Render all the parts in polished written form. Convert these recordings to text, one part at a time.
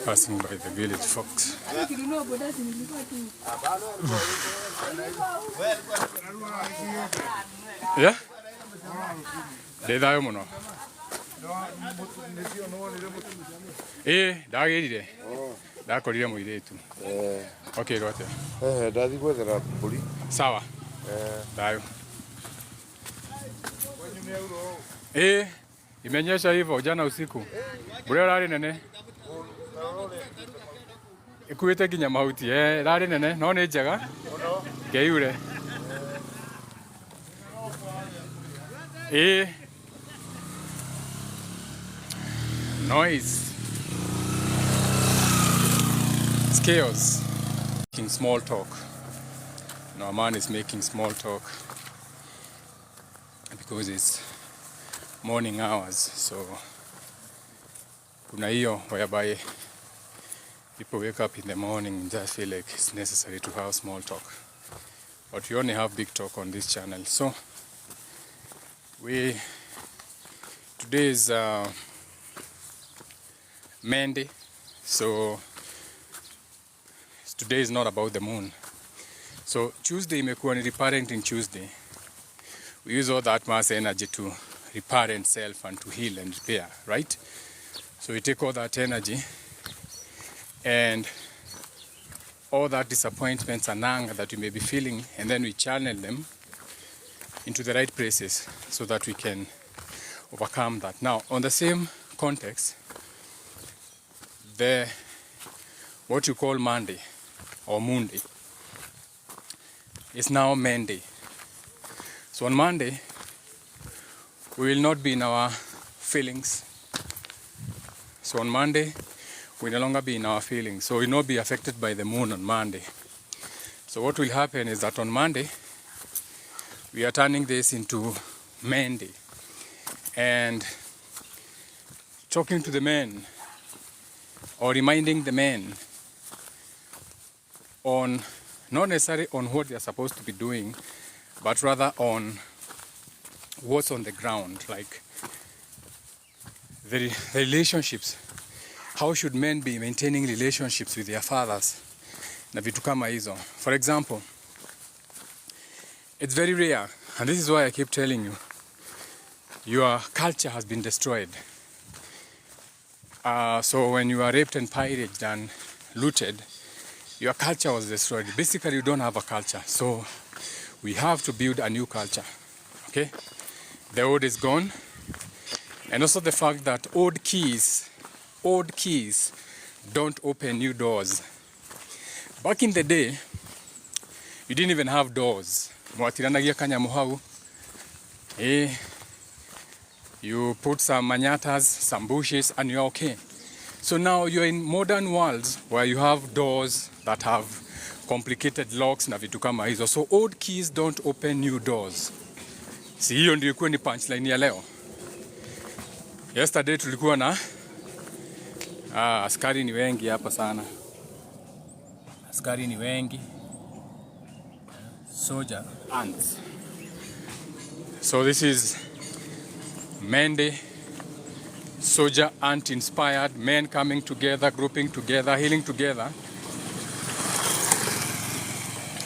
Passing by the village fox. Yeah? They die mono. Dagiri. Da korira muiretu. Okay, rote. Dadi kwethera mburi. Sawa. Dayo. Imenyesha hivyo jana usiku. Bure rari nene. Ikuite ginya mahuti rari nene no ni njega. Ngeiure. Noise. It's chaos. Making small talk. No, a man is making small talk because it's morning hours, so kuna hiyo whereby people wake up in the morning and just feel like it's necessary to have small talk, but we only have big talk on this channel. So today is Monday, so today is not about the moon. So Tuesday imekuwa ni reparenting Tuesday. We use all that mass energy to reparent self and to heal and repair, right? So we take all that energy and all that disappointments and anger that we may be feeling, and then we channel them into the right places so that we can overcome that. Now, on the same context, what you call Monday or Monday is now Monday. So on Monday, we will not be in our feelings. So on Monday, we no longer be in our feelings. So we will not be affected by the moon on Monday. So what will happen is that on Monday, we are turning this into Monday. And talking to the men, or reminding the men on, not necessarily on what they are supposed to be doing, but rather on what's on the ground, like the relationships. How should men be maintaining relationships with their fathers? Na vitu kama hizo. For example, it's very rare, and this is why I keep telling you, your culture has been destroyed. So when you are raped and pillaged and looted, your culture was destroyed. Basically, you don't have a culture. So we have to build a new culture, okay? The old is gone. And also the fact that old keys don't open new doors. Back in the day, you didn't even have doors. You put some manyatas, some bushes, and you're okay. So now you're in modern worlds where you have doors that have complicated locks na vitu kama hizo. So old keys don't open new doors. Si hiyo ndio ilikuwa ni punchline ya leo. Yesterday tulikuwa na askari ni wengi hapa sana. Askari ni wengi. Soldier ants. So this is Monday. Soldier ant inspired, men coming together, grouping together, healing together,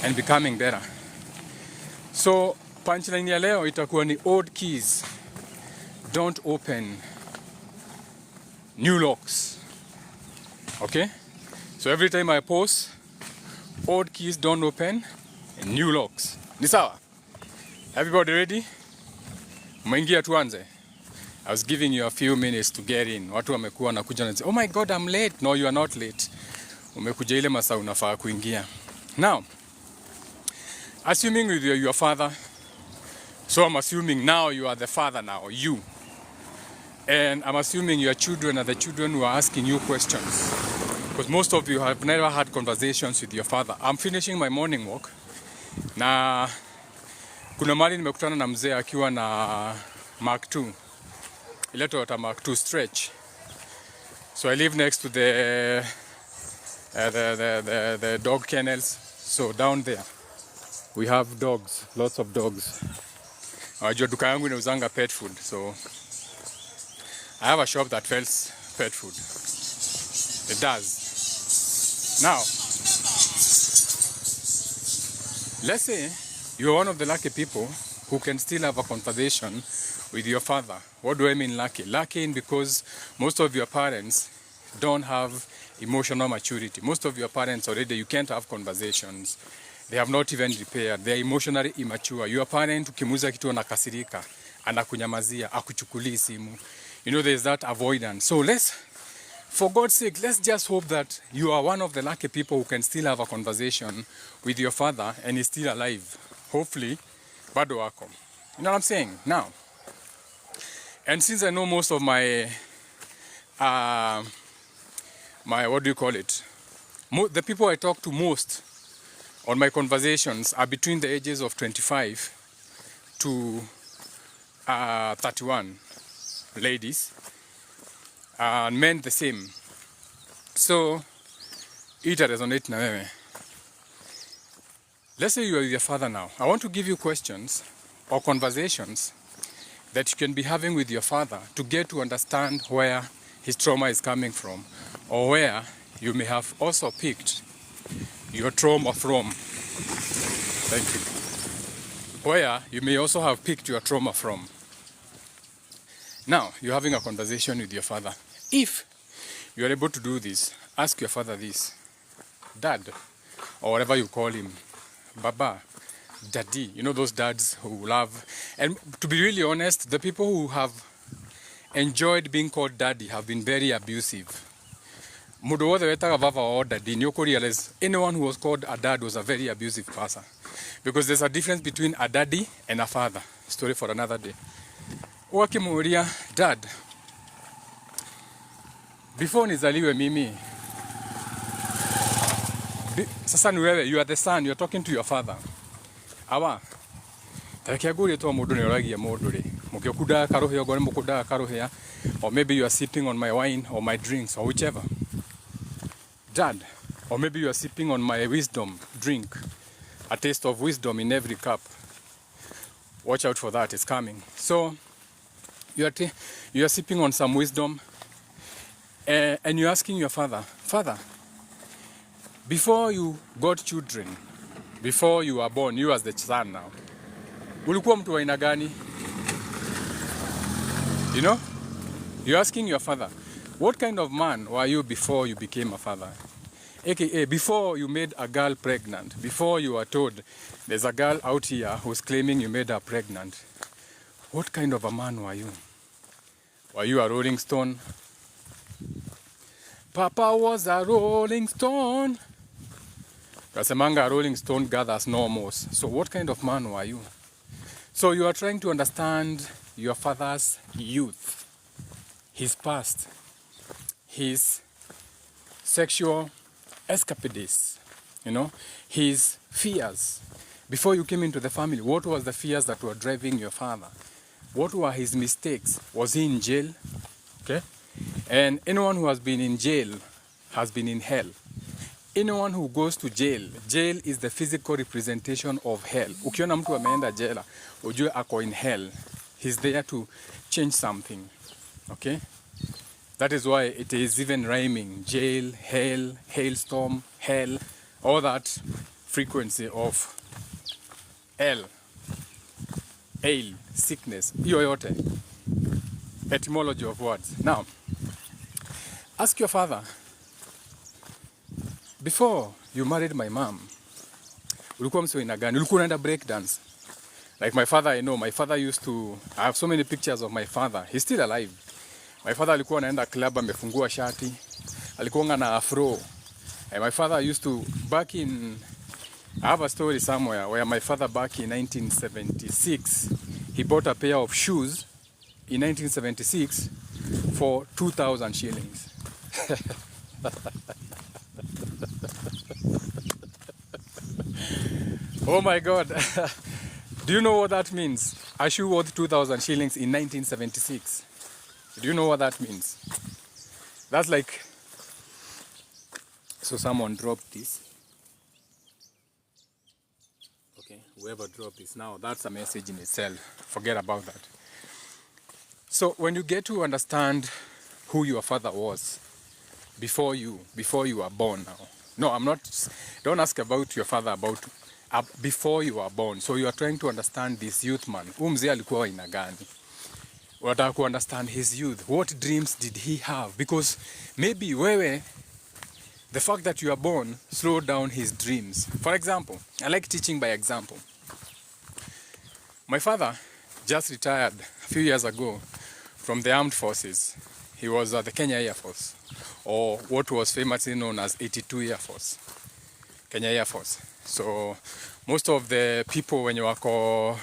and becoming better. So punchline ya leo itakuwa ni old keys don't open new locks. Okay? So every time I post, old keys don't open new locks. Ni sawa? Everybody ready? Mwingia tuanze. I was giving you a few minutes to get in. Watu wamekuwa wanakuja na oh my god, I'm late. No, you are not late. Umekuja ile masaa unafaa kuingia. Now, assuming with your father, so I'm assuming now you are the father now, you. And I'm assuming your children are the children who are asking you questions. Because most of you have never had conversations with your father. I'm finishing my morning walk. Na kuna mali nimekutana na mzee akiwa na Mark 2. Ile Toyota Mark 2 stretch. So I live next to the dog kennels. So down there we have dogs, lots of dogs. Duka yangu inauzanga pet food. So I have a shop that sells pet food. It does. Now, let's say you're one of the lucky people who can still have a conversation with your father. What do I mean lucky? Lucky because most of your parents don't have emotional maturity. Most of your parents already, you can't have conversations. They have not even repaired. They are emotionally immature. Your parent, ukimuuliza kitu anakasirika, anakunyamazia, akuchukulii simu. You know, there's that avoidance. So for God's sake, let's just hope that you are one of the lucky people who can still have a conversation with your father and he's still alive. Hopefully, bado wako. You know what I'm saying? Now, and since I know most of my what do you call it? The people I talk to most on my conversations are between the ages of 25 to 31, ladies, and men the same. So, ita resonate na wewe. Let's say you are with your father now. I want to give you questions or conversations that you can be having with your father to get to understand where his trauma is coming from, or where you may have also picked your trauma from. Thank you. Where you may also have picked your trauma from. Now, you're having a conversation with your father. If you are able to do this, ask your father this. Dad, or whatever you call him. Baba, Daddy. You know those dads who love. And to be really honest, the people who have enjoyed being called daddy have been very abusive. Mudo wothe wetaga baba or daddy, you could realize anyone who was called a dad was a very abusive person. Because there's a difference between a daddy and a father. Story for another day. Wakimuria, Dad, before nizaliwe mimi, sasa ni wewe, you are the son, you are talking to your father. Awa, tarekia guri to mudu ni oragia mudu ri. Mukiokuda karohe ogore mukuda karohe, or maybe you are sipping on my wine or my drinks or whichever. Dad, or maybe you are sipping on my wisdom drink. A taste of wisdom in every cup. Watch out for that, it's coming. So, you are sipping on some wisdom and you're asking your father, Father, before you got children, before you were born, you as the son now, ulikuwa mtu wa aina gani? You know? You're asking your father, what kind of man were you before you became a father? AKA, before you made a girl pregnant, before you were told there's a girl out here who's claiming you made her pregnant, what kind of a man were you? Were you a rolling stone? Papa was a rolling stone. Kasemanga, a rolling stone gathers no moss. So what kind of man were you? So you are trying to understand your father's youth, his past, his sexual escapades, you know, his fears. Before you came into the family, what was the fears that were driving your father? What were his mistakes? Was he in jail? Okay? And anyone who has been in jail has been in hell. Anyone who goes to jail, jail is the physical representation of hell. Ukiona mtu ameenda jela, ujue ako in hell. He's there to change something. Okay? That is why it is even rhyming. Jail, hell, hailstorm, hell, all that frequency of L, ail, sickness, hiyo yote. Etymology of words. Now, ask your father, before you married my mom, ulikuwa mse aina gani? Ulikuwa unaenda break dance? Like my father, I know, my father used to, I have so many pictures of my father. He's still alive. My father alikuwa anaenda club amefungua shati. Alikuwa na afro. And my father used to, back in, I have a story somewhere where my father back in 1976, he bought a pair of shoes in 1976 for 2,000 shillings. Oh my God. Do you know what that means? A shoe worth 2,000 shillings in 1976. Do you know what that means? That's like, so someone dropped this. Okay, whoever dropped this now, that's a message in itself. Forget about that. So when you get to understand who your father was before you were born now. No, I'm not, don't ask about your father before you were born. So you are trying to understand this youth man. Mzee alikuwa wa aina gani? Unataka ku understand his youth. What dreams did he have? Because maybe wewe, the fact that you are born slowed down his dreams. For example, I like teaching by example. My father just retired a few years ago from the armed forces. He was at the Kenya Air Force, or what was famously known as 82 Air Force, Kenya Air Force. So most of the people when you are called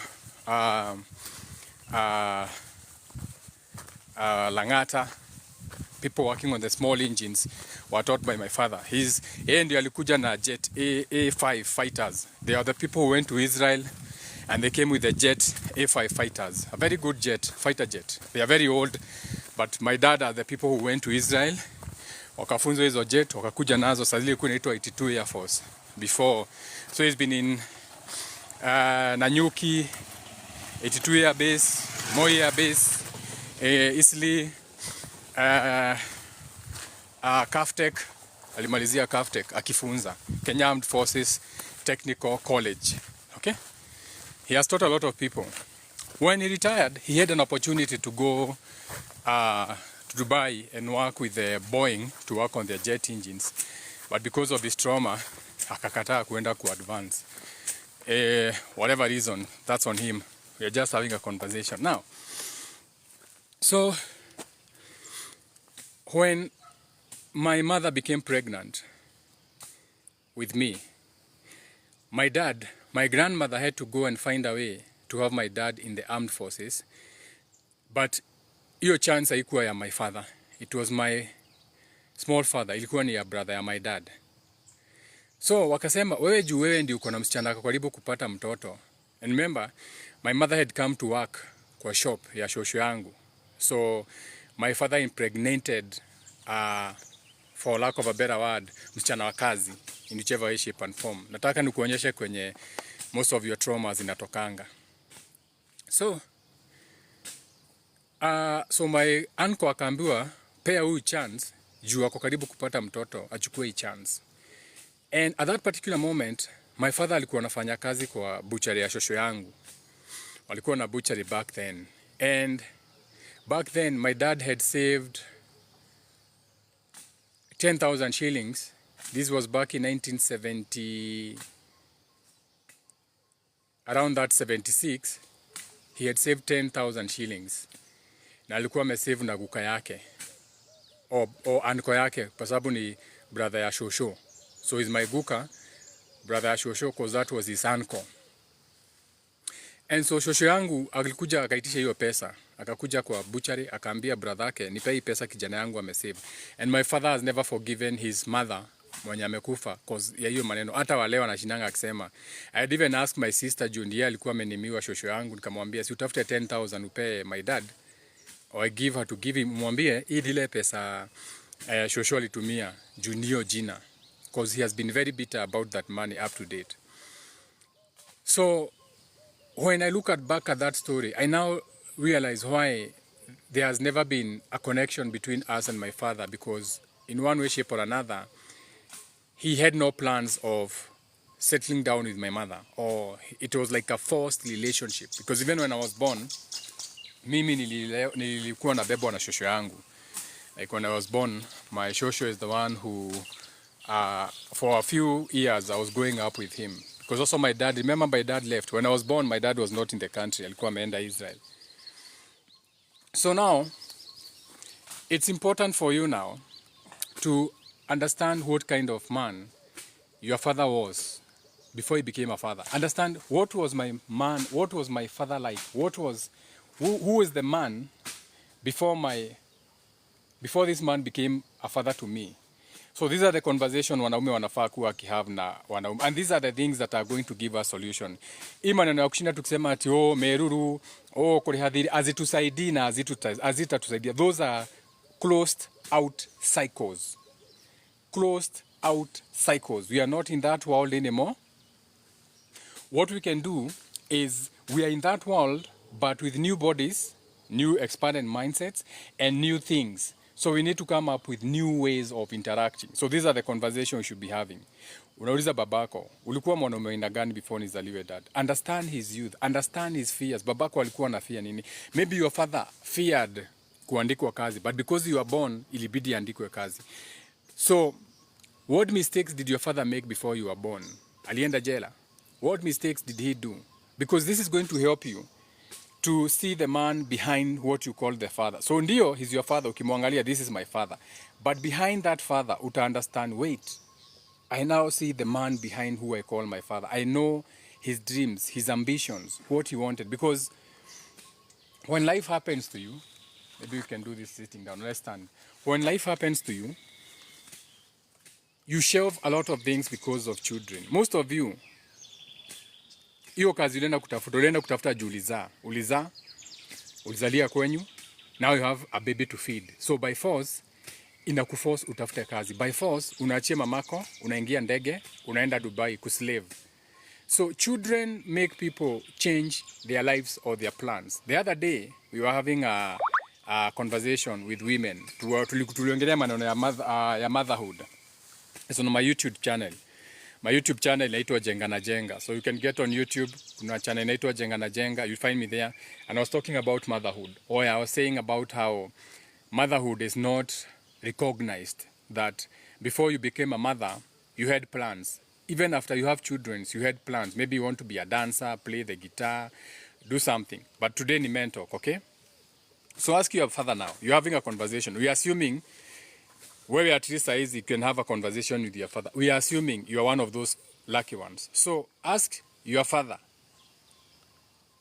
Langata, people working on the small engines were taught by my father. Yeye ndio alikuja na jet A5 fighters. They are the people who went to Israel and they came with the jet A5 fighters. A very good jet, fighter jet. They are very old, but my dad are the people who went to Israel. Wakafunzwa hizo jet, wakakuja nazo. Sasa ile ilikuwa inaitwa 82 Air Force before. So he's been in Nanyuki, 82 Air Base, Moi Air Base, Isli, Kaftek, alimalizia Kaftek akifunza Kenya Armed Forces Technical College. Okay? He has taught a lot of people. When he retired, he had an opportunity to go to Dubai and work with Boeing to work on their jet engines. But because of his trauma, akakataa kuenda ku advance. Whatever reason, that's on him. We are just having a conversation now. So, when my mother became pregnant with me, my grandmother had to go and find a way to have my dad in the armed forces. But hiyo chance haikuwa ya my father. It was my small father. Ilikuwa ni ya brother ya my dad. So wakasema, wewe ndio uko na msichana karibu kupata mtoto. And remember, my mother had come to work kwa shop ya shosho yangu. So my father impregnated, for lack of a better word, msichana wa kazi in whichever way, shape and form. Nataka nikuonyeshe kwenye most of your traumas inatokanga. So my uncle akaambiwa, pea huyu chance, juu ako karibu kupata mtoto, achukue hii chance. And at that particular moment, my father alikuwa anafanya kazi kwa butchery ya shosho yangu. Walikuwa na butchery back then. And back then, my dad had saved 10,000 shillings. This was back in 1970, around that 76, he had saved 10,000 shillings. Na alikuwa amesave na guka yake, o anko yake, kwa sababu ni brother ya shosho. So he's my guka, brother ya shosho, because that was his uncle. And so shosho yangu alikuja akaitisha hiyo pesa. Akakuja kwa butchery, akaambia brother yake, nipe hii pesa kijana yangu amesave. And my father has never forgiven his mother mwenye amekufa cause ya hiyo maneno. Hata wale wanashinanga akisema. I had even asked my sister June, yeye alikuwa amenimiwa shosho yangu, nikamwambia si utafute 10,000 upe my dad, or I give her to give him, mwambie hii ile pesa shosho alitumia Junio jina, cause he has been very bitter about that money up to date. So when I look back at that story, I now realize why there has never been a connection between us and my father, because in one way, shape or another, he had no plans of settling down with my mother, or it was like a forced relationship. Because even when I was born, mimi nilikuwa nabebwa na shosho yangu. Like when I was born, my shosho is the one who, for a few years, I was growing up with him. Because also my dad, remember my dad left. When I was born, my dad was not in the country. Alikuwa ameenda Israel. So now, it's important for you now to understand what kind of man your father was before he became a father. Understand what was my father like? Who was the man before this man became a father to me? So these are the conversation wanaume wanafaa kuwa akihave na wanaume. And these are the things that are going to give us solution. Hii maneno ya kushinda tukisema ati meruru, kurihadhiri, azitusaidii na azitatusaidia. Those are closed out cycles. Closed out cycles. We are not in that world anymore. What we can do is we are in that world but with new bodies, new expanded mindsets, and new things. So we need to come up with new ways of interacting. So these are the conversations we should be having. Unauliza babako, ulikuwa mwanaume aina gani before nizaliwe dad? Understand his youth, understand his fears. Babako alikuwa na fear nini? Maybe your father feared kuandikwa kazi, but because you are born, ilibidi andikwe kazi. So, what mistakes did your father make before you were born? Alienda jela. What mistakes did he do? Because this is going to help you to see the man behind what you call the father. So ndio, he's your father. Ukimwangalia, this is my father. But behind that father, uta understand, wait, I now see the man behind who I call my father. I know his dreams, his ambitions, what he wanted. Because when life happens to you, maybe you can do this sitting down, let's stand. When life happens to you, you shelve a lot of things because of children. Most of you, hiyo kazi ulienda kutafuta juu ulizalia kwenyu, now you have a baby to feed. So by force, inakuforce utafute kazi. By force, unaachia mamako, unaingia ndege, unaenda Dubai kuslave. So children make people change their lives or their plans. The other day, we were having a conversation with women. Tuliongelea maneno ya motherhood. It's on my YouTube channel. My YouTube channel inaitwa Jenga na Jenga. So you can get on YouTube. Kuna channel inaitwa Jenga na Jenga. You'll find me there. And I was talking about motherhood. Or I was saying about how motherhood is not recognized. That before you became a mother, you had plans. Even after you have children, you had plans. Maybe you want to be a dancer, play the guitar, do something. But today ni men talk, okay? So ask your father now. You're having a conversation. We are assuming where we are at least is you can have a conversation with your father. We are assuming you are one of those lucky ones. So ask your father,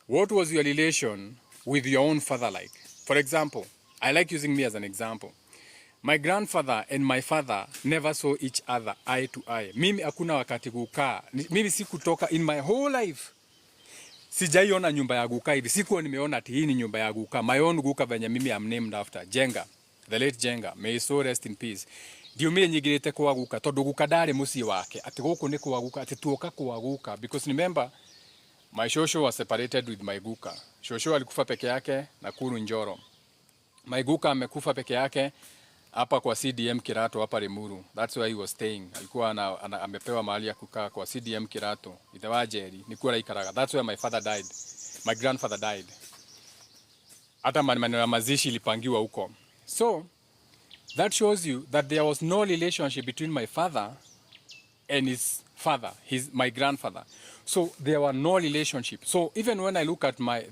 what was your relation with your own father like? For example, I like using me as an example. My grandfather and my father never saw each other eye to eye. Mimi hakuna wakati kukaa. Mimi sikutoka in my whole life. Sijaiona nyumba ya guka hivi. Sikuwa nimeona ati hii ni nyumba ya guka. My own guka venye mimi am named after Jenga. The late Jenga, may his soul rest in peace. Ndio mimi nyigirite kwa guka tondu guka ndari muci wake ati guku ni kwa guka ati tuoka kwa guka because remember my shosho was separated with my guka. Shosho alikufa peke yake Nakuru Njoro. My guka amekufa peke yake hapa kwa CDM Kirato hapa Limuru. That's where he was staying. Alikuwa amepewa mahali ya kukaa kwa CDM Kirato. Itawajeri nikuwa ikaraga. That's where my father died. My grandfather died. Hata maneno ya mazishi ilipangiwa huko. So, that shows you that there was no relationship between my father and his father, my grandfather. So, there were no relationship. So, even when I look at my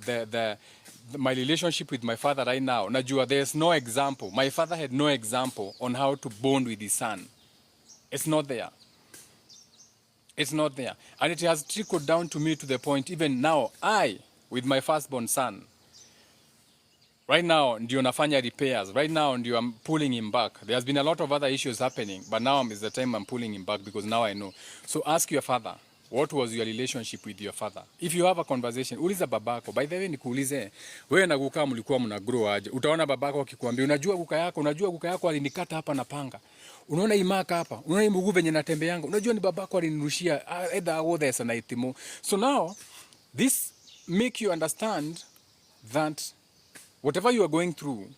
relationship with my father right now, najua there's no example. My father had no example on how to bond with his son. It's not there. It's not there. And it has trickled down to me to the point, even now, I, with my firstborn son, right now, ndio nafanya repairs. Right now, ndio I'm pulling him back. There has been a lot of other issues happening, but now is the time I'm pulling him back because now I know. So ask your father, what was your relationship with your father? If you have a conversation, uliza babako. By the way, nikuulize, wewe na guka mlikuwa mna grow aje? Utaona babako akikwambia, unajua guka yako alinikata hapa na panga. Unaona imaka hapa? Unaona imugu venye natembeanga? Unajua ni babako alinirushia either ago sana itimo. So now, this make you understand that whatever you are going through,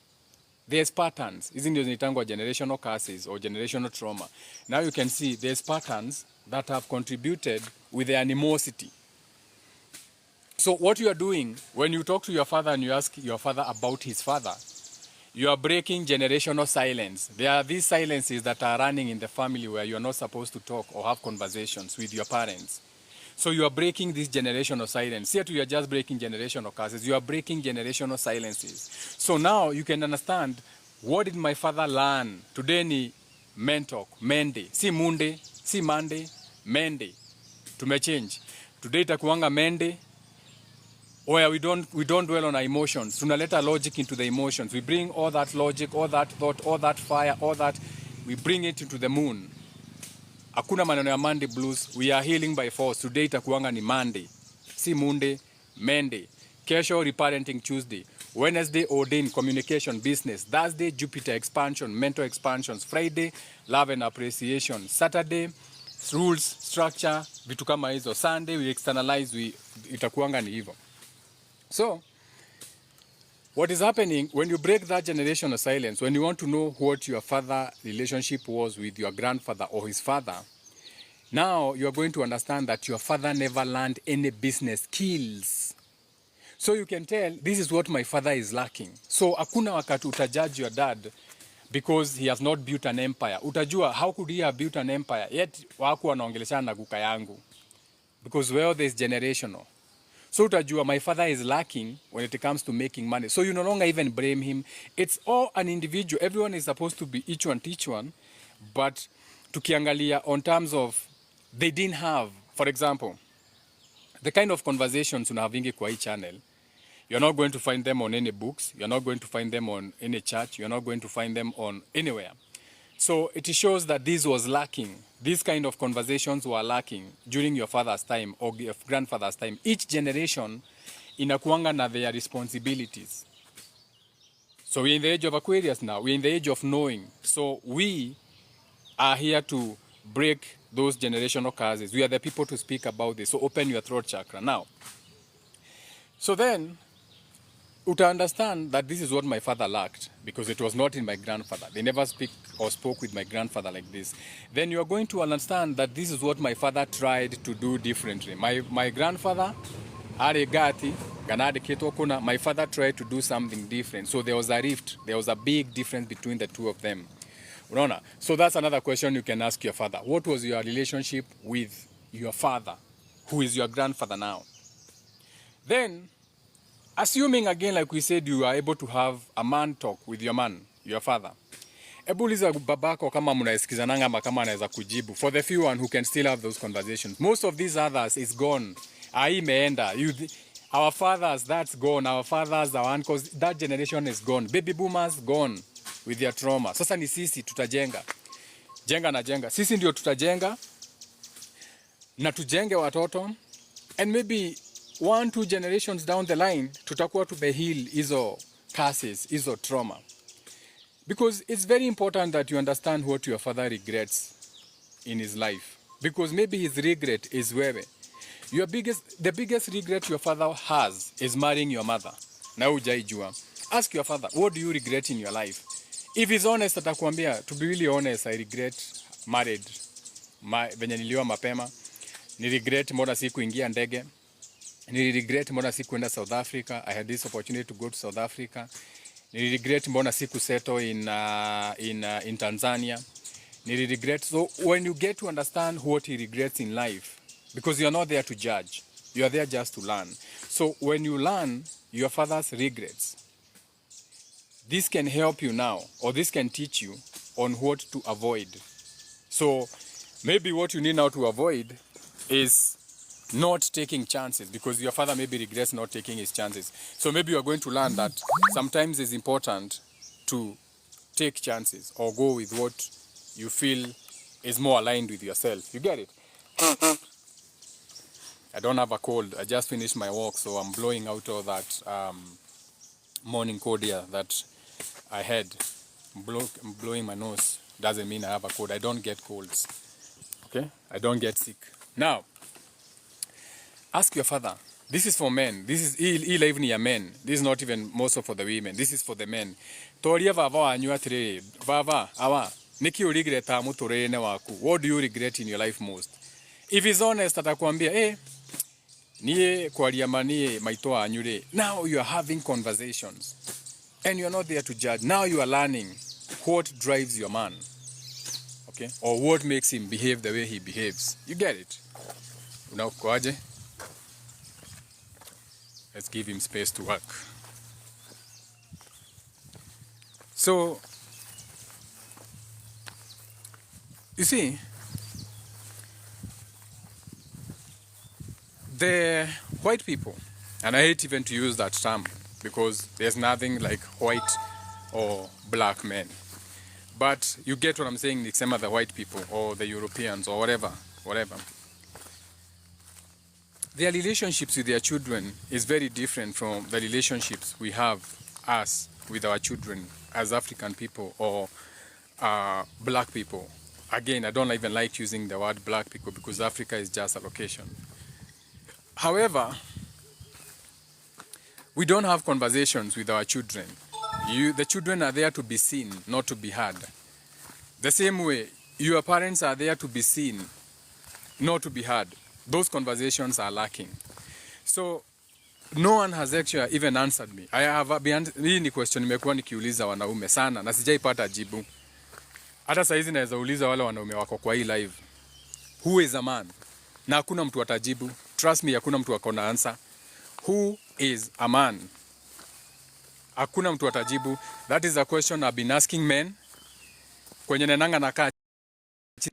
there's patterns. Isn't it zinaitangwa generational curses or generational trauma? Now you can see there's patterns that have contributed with the animosity. So what you are doing, when you talk to your father and you ask your father about his father, you are breaking generational silence. There are these silences that are running in the family where you are not supposed to talk or have conversations with your parents. So you are breaking this generational silence. Here you are just breaking generational curses. You are breaking generational silences. So now you can understand, what did my father learn? Today ni men talk, Monday. Si Monday, si Monday, Monday. Tumechange. Today itakuanga Monday, where we don't dwell on our emotions. Tunaleta logic into the emotions. We bring all that logic, all that thought, all that fire, all that, we bring it into the moon. Hakuna maneno ya Monday blues. We are healing by force. Today itakuanga ni Monday. Si Monday, Monday. Kesho reparenting Tuesday. Wednesday ordained communication business. Thursday Jupiter expansion, mental expansions. Friday love and appreciation. Saturday rules, structure, vitu kama hizo. Sunday we externalize, itakuanga ni hivyo. So what is happening when you break that generational silence, when you want to know what your father relationship was with your grandfather or his father, now you are going to understand that your father never learned any business skills. So you can tell, this is what my father is lacking. So hakuna wakati utajudge your dad because he has not built an empire. Utajua, how could he have built an empire? Yet waku wanaongeleshana na guka yangu. Because wealth is generational. So utajua, my father is lacking when it comes to making money. So you no longer even blame him. It's all an individual. Everyone is supposed to be each one teach one. But tukiangalia on terms of they didn't have, for example, the kind of conversations unahavingi kwa hii channel, you're not going to find them on any books. You're not going to find them on any church. You're not going to find them on anywhere. So it shows that this was lacking. These kind of conversations were lacking during your father's time or your grandfather's time. Each generation inakuanga na their responsibilities. So we're in the age of Aquarius now. We're in the age of knowing. So we are here to break those generational curses. We are the people to speak about this. So open your throat chakra now. So then, uta understand that this is what my father lacked because it was not in my grandfather. They never speak or spoke with my grandfather like this. Then you are going to understand that this is what my father tried to do differently. My grandfather, Aregati, Ganade Ketokuna, my father tried to do something different. So there was a rift. There was a big difference between the two of them. Unaona? So that's another question you can ask your father. What was your relationship with your father, who is your grandfather now? Then, assuming again, like we said, you are able to have a man talk with your man, your father. Ebu uliza babako kama mnaisikizananga ama kama anaweza kujibu. For the few one who can still have those conversations. Most of these others is gone. Imeenda. Our fathers, that's gone. Our fathers, our uncles, that generation is gone. Baby boomers, gone with their trauma. Sasa ni sisi tutajenga. Jenga na jenga. Sisi ndio tutajenga. Na tujenge watoto. And maybe 1-2 generations down the line, tutakuwa tumeheal hizo curses, hizo trauma. Because it's very important that you understand what your father regrets in his life. Because maybe his regret is wewe. The biggest regret your father has is marrying your mother. Na hujaijua. Ask your father, what do you regret in your life? If he's honest, atakwambia, to be really honest, I regret married. Venye nilioa mapema. Ni regret mbona sikuingia ndege. Ni regret mbona sikuenda South Africa. I had this opportunity to go to South Africa. Ni regret mbona siku settle in Tanzania. Ni regret. So when you get to understand what he regrets in life, because you're not there to judge, you are there just to learn. So when you learn your father's regrets, this can help you now, or this can teach you on what to avoid. So maybe what you need now to avoid is not taking chances, because your father maybe regrets not taking his chances. So maybe you are going to learn that sometimes it's important to take chances or go with what you feel is more aligned with yourself. You get it? I don't have a cold. I just finished my walk, so I'm blowing out all that morning cold air that I had. I'm blowing my nose. Doesn't mean I have a cold. I don't get colds. Okay? I don't get sick. Now, ask your father. This is for men. This is even your men. This is not even most for the women. This is for the men. Toria vava anyu atire. Vava, awa. Niki uregreta mutorene waku. What do you regret in your life most? If he's honest, atakwambia, niye kwaria manie maitoa anyure. Now you are having conversations. And you are not there to judge. Now you are learning what drives your man. Okay? Or what makes him behave the way he behaves. You get it? Unakuaje? Let's give him space to work. So, you see, the white people, and I hate even to use that term because there's nothing like white or black men. But you get what I'm saying, it's some of the white people or the Europeans or whatever. Their relationships with their children is very different from the relationships we have us with our children as African people or black people. Again, I don't even like using the word black people because Africa is just a location. However, We don't have conversations with our children. The children are there to be seen, not to be heard. The same way, your parents are there to be seen, not to be heard. Those conversations are lacking. So, no one has actually even answered me. Hii ni question nimekuwa nikiuliza wanaume sana na sijaipata jibu. Hata saizi naweza uliza wale wanaume wako kwa hii live. Who is a man? Na hakuna mtu atajibu. Trust me, hakuna mtu ako na answer. Who is a man? Hakuna mtu atajibu. That is a question I've been asking men. Kwenye nenanga nakaa,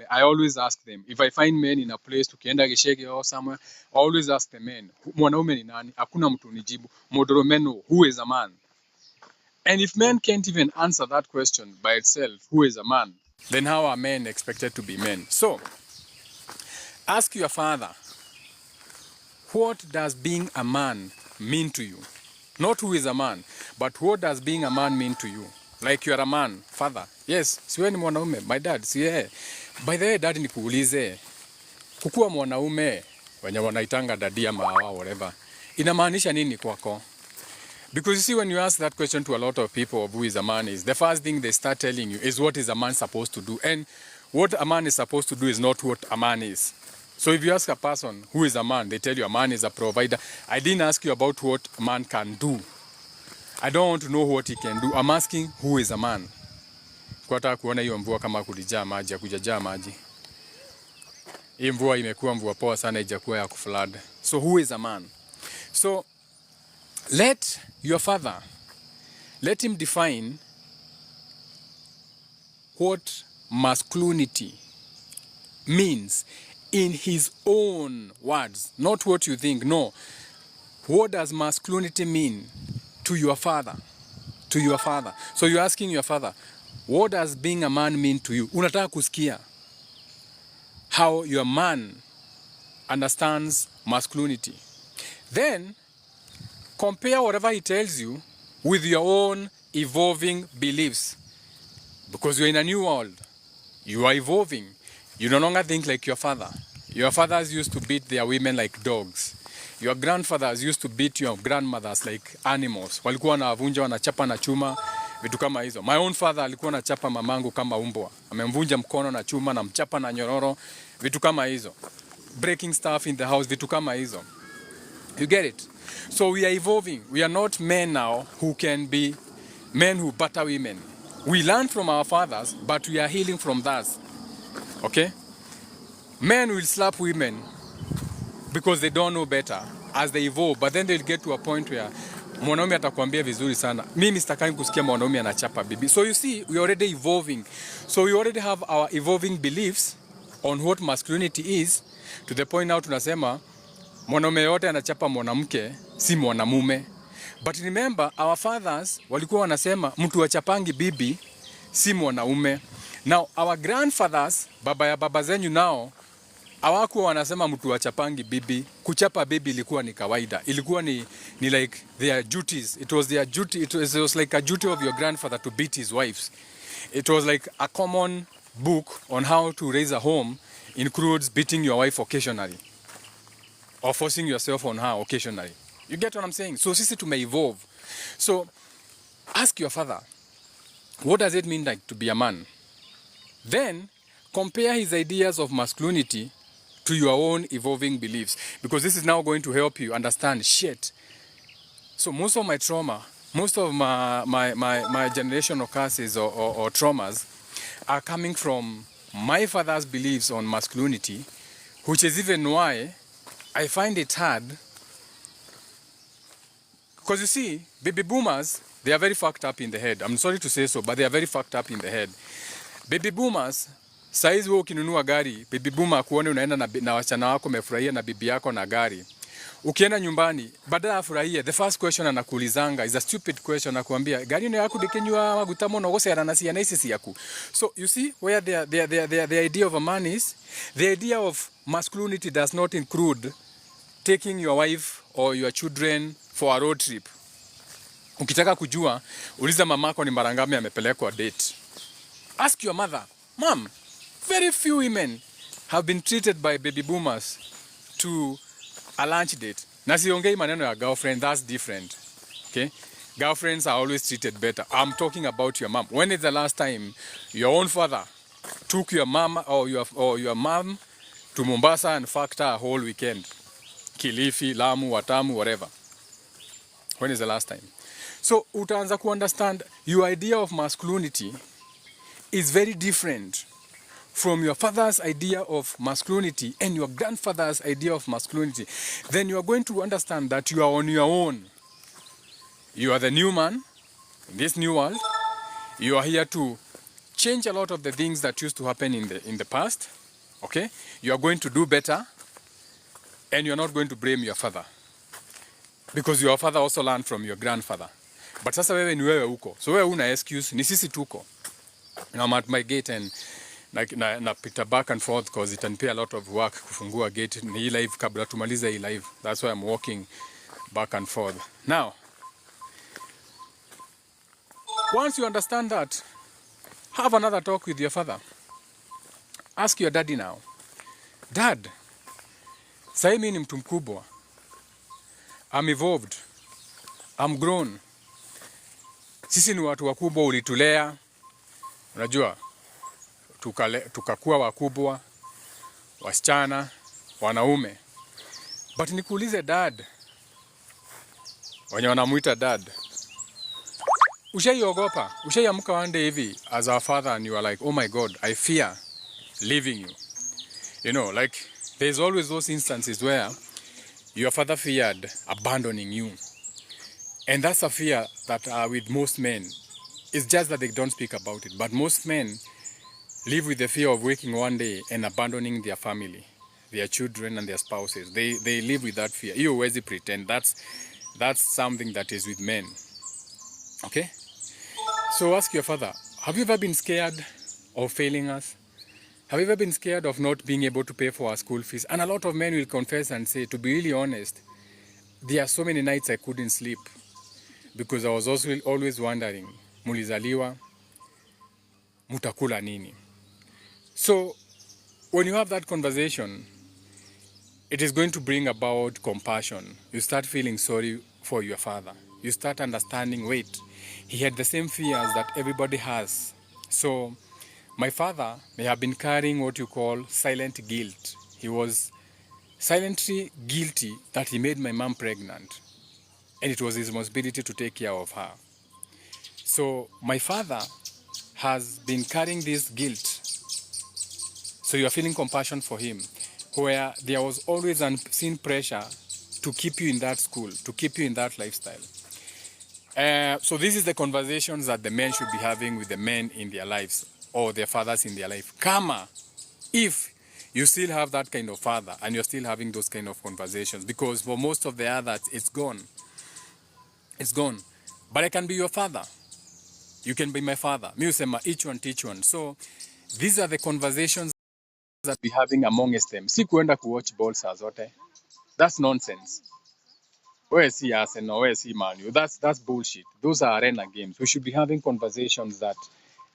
I always ask them. If I find men in a place, tukienda Gishege or somewhere, I always ask the men, mwanaume ni nani? Hakuna mtu nijibu. Modoromeno, who is a man? And if men can't even answer that question by itself, who is a man? Then how are men expected to be men? So, ask your father, what does being a man mean to you? Not who is a man, but what does being a man mean to you? Like you are a man, father. Yes, siwe ni mwanaume, my dad, siye. By the way, dad nikuulize, kukua mwanaume, wenye wanaitanga daddy ama whatever, inamaanisha nini kwako? Because you see, when you ask that question to a lot of people of who is a man is, the first thing they start telling you is what is a man supposed to do. And what a man is supposed to do is not what a man is. So if you ask a person who is a man, they tell you a man is a provider. I didn't ask you about what a man can do. I don't want to know what he can do. I'm asking who is a man. Kwa nataka kuona hiyo mvua kama kulijaa maji, hakujajaa maji. Hii mvua imekuwa mvua poa sana, haijakuwa ya kuflood. So who is a man? So let your father, let him define what masculinity means in his own words, not what you think. No. What does masculinity mean to your father? To your father. So you're asking your father, what does being a man mean to you? Unataka kusikia how your man understands masculinity. Then compare whatever he tells you with your own evolving beliefs. Because you're in a new world. You are evolving. You no longer think like your father. Your fathers used to beat their women like dogs. Your grandfathers used to beat your grandmothers like animals. Walikuwa wanavunja, wanachapa na chuma, vitu kama hizo. My own father alikuwa anachapa mamangu kama umbwa. Amemvunja mkono na chuma na mchapa na nyororo, vitu kama hizo. Breaking stuff in the house, vitu kama hizo. You get it? So we are evolving. We are not men now who can be men who batter women. We learn from our fathers, but we are healing from that. Okay? Men will slap women because they don't know better as they evolve, but then they'll get to a point where mwanaume atakwambia vizuri sana, mimi sitakai kusikia mwanaume anachapa bibi. So you see, we are already evolving. So we already have our evolving beliefs on what masculinity is, to the point now tunasema mwanaume yote anachapa mwanamke si mwanamume. But remember, our fathers walikuwa wanasema mtu achapangi bibi si mwanaume. Now our grandfathers, baba ya baba zenyu nao, hawakuwa wanasema mtu achapangi bibi. Kuchapa bibi ilikuwa ni kawaida. Ilikuwa ni like their duties. It was their duty. It was like a duty of your grandfather to beat his wives. It was like a common book on how to raise a home includes beating your wife occasionally or forcing yourself on her occasionally. You get what I'm saying? So sisi tume evolve. So ask your father, what does it mean like to be a man? Then compare his ideas of masculinity to your own evolving beliefs, because this is now going to help you understand shit. So most of my trauma, most of my generational curses or traumas are coming from my father's beliefs on masculinity, which is even why I find it hard. Because you see, baby boomers, they are very fucked up in the head. I'm sorry to say so, but they are very fucked up in the head. Baby boomers, saizi wewe ukinunua gari, baby boomer akuone unaenda na wachana wako mefurahia na bibi yako na gari. Ukienda nyumbani, badala afurahie, the first question anakuulizanga is a stupid question, anakuambia gari ni yako dikenywa magutamo no gose aranasi na isi yaku. So you see where the idea of a man is, the idea of masculinity does not include taking your wife or your children for a road trip. Ukitaka kujua, uliza mamako ni mara ngapi amepelekwa date. Ask your mother, Mom, very few women have been treated by baby boomers to a lunch date. Na siongei maneno ya girlfriend, that's different. Okay? Girlfriends are always treated better. I'm talking about your mom. When is the last time your own father took your mom or your mom to Mombasa and fucked her a whole weekend? Kilifi, Lamu, Watamu, whatever. When is the last time? So utaanza ku understand your idea of masculinity is very different from your father's idea of masculinity and your grandfather's idea of masculinity. Then you are going to understand that you are on your own. You are the new man in this new world. You are here to change a lot of the things that used to happen in the past. Okay? You are going to do better, and you are not going to blame your father, because your father also learned from your grandfather. But sasa wewe ni wewe uko. So wewe una excuse, ni sisi tuko. And I'm at my gate and napita back and forth because it can pay a lot of work kufungua gate ni hii live kabla tumaliza hii live. That's why I'm walking back and forth. Now, once you understand that, have another talk with your father. Ask your daddy now. Dad, sasa mimi ni mtu mkubwa. I'm evolved. I'm grown. Sisi ni watu wakubwa, ulitulea. Unajua, tukakuwa wakubwa, wasichana, wanaume. But nikuulize dad, wenye wanamuita dad, ushaiogopa? Ushaiamka one day hivi as our father and you are like, oh my God, I fear leaving you. You know, like there's always those instances where your father feared abandoning you. And that's a fear that with most men. It's just that they don't speak about it. But most men live with the fear of waking one day and abandoning their family, their children and their spouses. They live with that fear. You always pretend. That's something that is with men. Okay? So ask your father, have you ever been scared of failing us? Have you ever been scared of not being able to pay for our school fees? And a lot of men will confess and say, to be really honest, there are so many nights I couldn't sleep because I was also always wondering, mulizaliwa, mutakula nini? So when you have that conversation, it is going to bring about compassion. You start feeling sorry for your father. You start understanding, wait, he had the same fears that everybody has. So my father may have been carrying what you call silent guilt. He was silently guilty that he made my mom pregnant, and it was his responsibility to take care of her. So my father has been carrying this guilt. So you are feeling compassion for him, where there was always unseen pressure to keep you in that school, to keep you in that lifestyle. So this is the conversations that the men should be having with the men in their lives, or their fathers in their life. Kama, if you still have that kind of father and you're still having those kind of conversations, because for most of the others, it's gone. It's gone. But I can be your father. You can be my father. Mi usema each one teach one. So these are the conversations that we having amongst them. Si kuenda kuwatch ball saa zote. That's nonsense. Where is he Arsenal? Where is he Man U? That's bullshit. Those are arena games. We should be having conversations that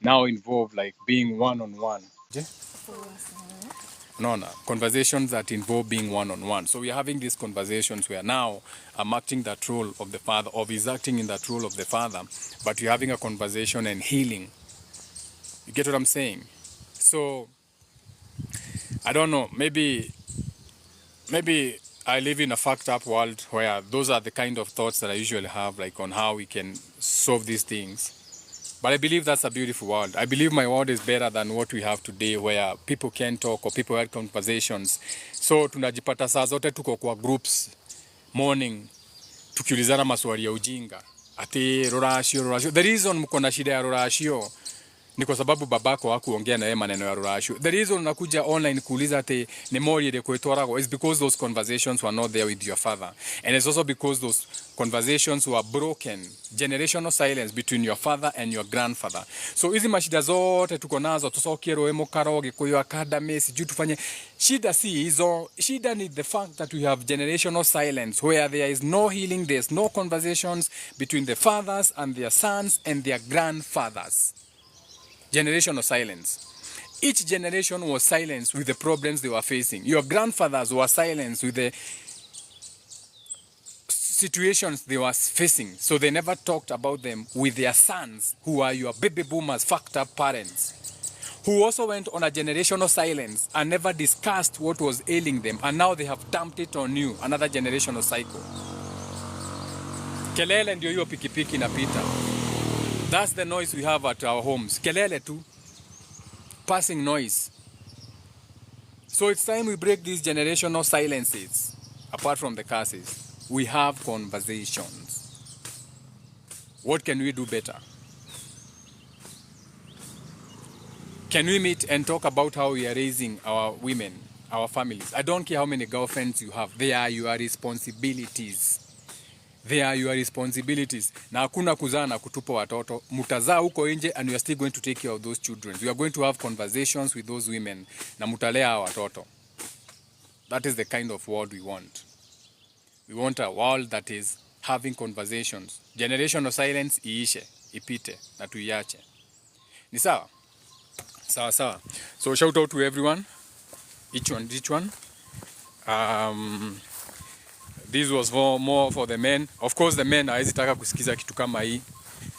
now involve like being one-on-one. Yeah? No. Conversations that involve being one-on-one. So we are having these conversations where now I'm acting that role of the father, or he's acting in that role of the father, but you're having a conversation and healing. You get what I'm saying? So, I don't know, maybe I live in a fucked up world where those are the kind of thoughts that I usually have, like on how we can solve these things. But I believe that's a beautiful world. I believe my world is better than what we have today, where people can talk or people have conversations. So tunajipata saa zote tuko kwa groups morning tukiulizana maswali ya ujinga. Ati rorashio. The reason mko na shida ya rorashio ni kwa sababu babako hakuongea na yeye maneno ya rurashu. The reason unakuja online kuuliza ate ni mori de kwetwarago is because those conversations were not there with your father. And it's also because those conversations were broken. Generational silence between your father and your grandfather. So hizi mashida zote tuko nazo, tusokero emo karoge kwa academy sijui tufanye. Shida si hizo. Shida ni the fact that we have generational silence where there is no healing, there's no conversations between the fathers and their sons and their grandfathers. Generational silence. Each generation was silenced with the problems they were facing. Your grandfathers were silenced with the situations they were facing, so they never talked about them with their sons, who are your baby boomers, fucked up parents, who also went on a generational silence and never discussed what was ailing them, and now they have dumped it on you, another generational cycle. Kelele ndio hiyo pikipiki inapita. That's the noise we have at our homes. Kelele tu. Passing noise. So it's time we break these generational silences. Apart from the curses, we have conversations. What can we do better? Can we meet and talk about how we are raising our women, our families? I don't care how many girlfriends you have. They are your responsibilities. They are your responsibilities. Na hakuna kuzaa na kutupa watoto. Mutazaa huko nje and we are still going to take care of those children. We are going to have conversations with those women. Na mutalea watoto. That is the kind of world we want. We want a world that is having conversations. Generation of silence iishe, ipite, na tuiache. Ni sawa? Sawa sawa. So shout out to everyone. Each one. This was more for the men. Of course the men hawezi taka kusikiza kitu kama hii.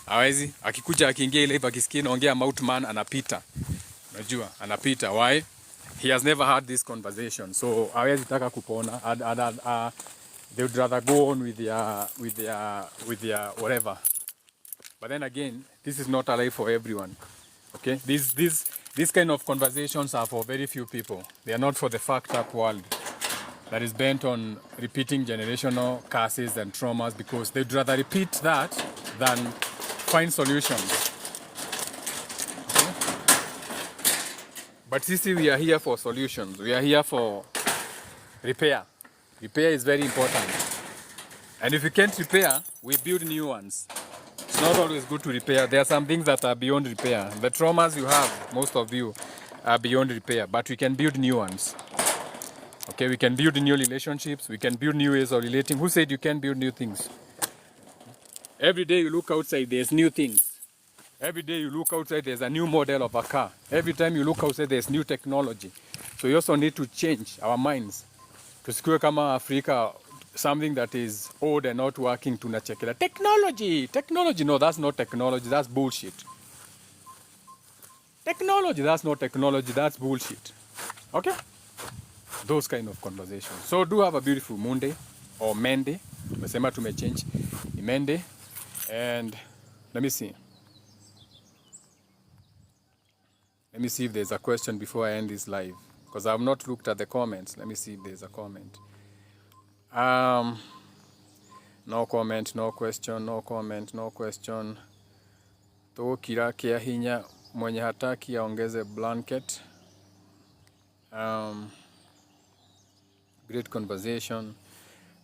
Hawezi. Akikuja akiingia ile akisikia naongea mouth man anapita. Unajua, anapita. Why? He has never had this conversation. So hawezi taka kupona. They would rather go on with their whatever. But then again, this is not a life for everyone. Okay? These kind of conversations are for very few people. They are not for the fucked up world that is bent on repeating generational curses and traumas, because they'd rather repeat that than find solutions. Okay? But sisi, we are here for solutions. We are here for repair. Repair is very important. And if you can't repair, we build new ones. It's not always good to repair. There are some things that are beyond repair. The traumas you have, most of you, are beyond repair. But we can build new ones. Okay, we can build new relationships. We can build new ways of relating. Who said you can't build new things? Every day you look outside, there's new things. Every day you look outside, there's a new model of a car. Every time you look outside, there's new technology. So we also need to change our minds. Tusikue kama Africa, something that is old and not working, tunachekela. Technology, no, that's not technology, that's bullshit. Technology, that's not technology, that's bullshit. Okay? Those kind of conversations. So do have a beautiful Monday or Monday. Tumesema tumechange. Monday. And let me see. Let me see if there's a question before I end this live. Because I have not looked at the comments. Let me see if there's a comment. No comment, no question, no comment, no question. To kila kia hinya mwenye hataki aongeze blanket. Great conversation.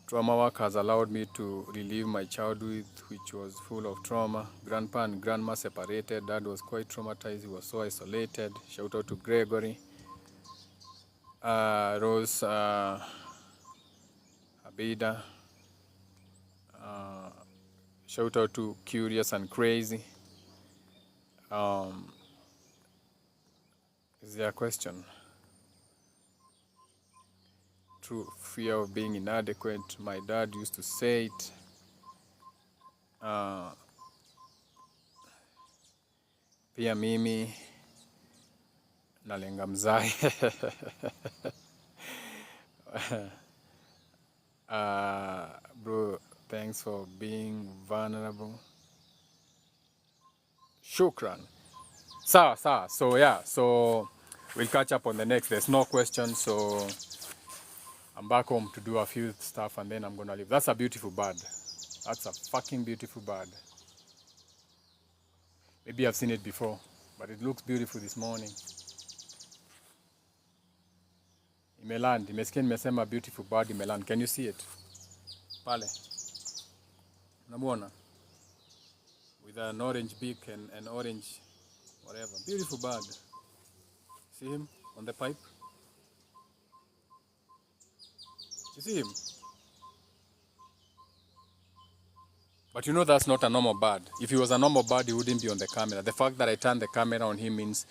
Trauma work has allowed me to relive my childhood, which was full of trauma. Grandpa and grandma separated. Dad was quite traumatized. He was so isolated. Shout out to Gregory. Rose, Abida. Shout out to Curious and Crazy. Is there a question? True fear of being inadequate. My dad used to say it. Pia mimi nalenga mzai. Bro, thanks for being vulnerable. Shukran. Sawa. So yeah, so we'll catch up on the next. There's no question, so I'm back home to do a few stuff and then I'm gonna leave. That's a beautiful bird. That's a fucking beautiful bird. Maybe I've seen it before, but it looks beautiful this morning. Imeland, imesikia nimesema beautiful bird imeland. Can you see it? Pale. Unamuona? With an orange beak and an orange whatever. Beautiful bird. See him on the pipe? You see him? But you know that's not a normal bird. If he was a normal bird, he wouldn't be on the camera. The fact that I turned the camera on him means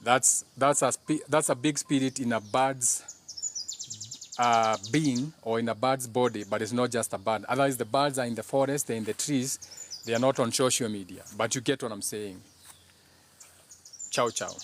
that's a big spirit in a bird's being or in a bird's body, but it's not just a bird. Otherwise, the birds are in the forest, they're in the trees, they are not on social media. But you get what I'm saying. Ciao, ciao.